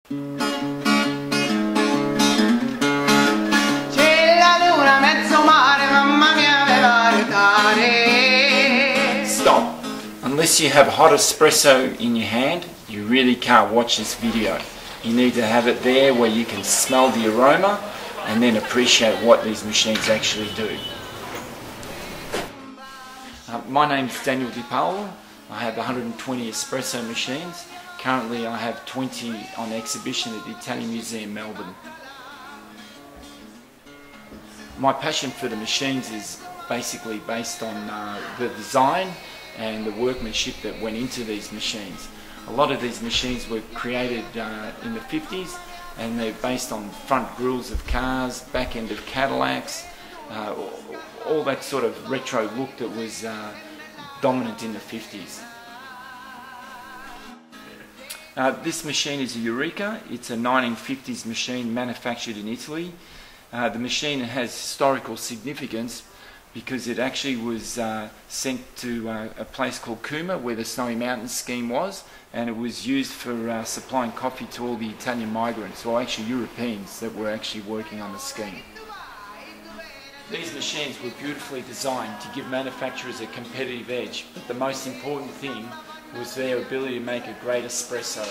Stop. Unless you have hot espresso in your hand, you really can't watch this video. You need to have it there where you can smell the aroma and then appreciate what these machines actually do. My name's Daniel Di Paolo. I have 120 espresso machines. Currently I have 20 on exhibition at the Italian Museum, Melbourne. My passion for the machines is basically based on the design and the workmanship that went into these machines. A lot of these machines were created in the 50s, and they're based on front grills of cars, back end of Cadillacs, all that sort of retro look that was dominant in the 50s. This machine is a Eureka. It's a 1950s machine manufactured in Italy. The machine has historical significance because it actually was sent to a place called Kuma, where the Snowy Mountains scheme was, and it was used for supplying coffee to all the Italian migrants, or actually Europeans that were actually working on the scheme. These machines were beautifully designed to give manufacturers a competitive edge, but the most important thing was their ability to make a great espresso.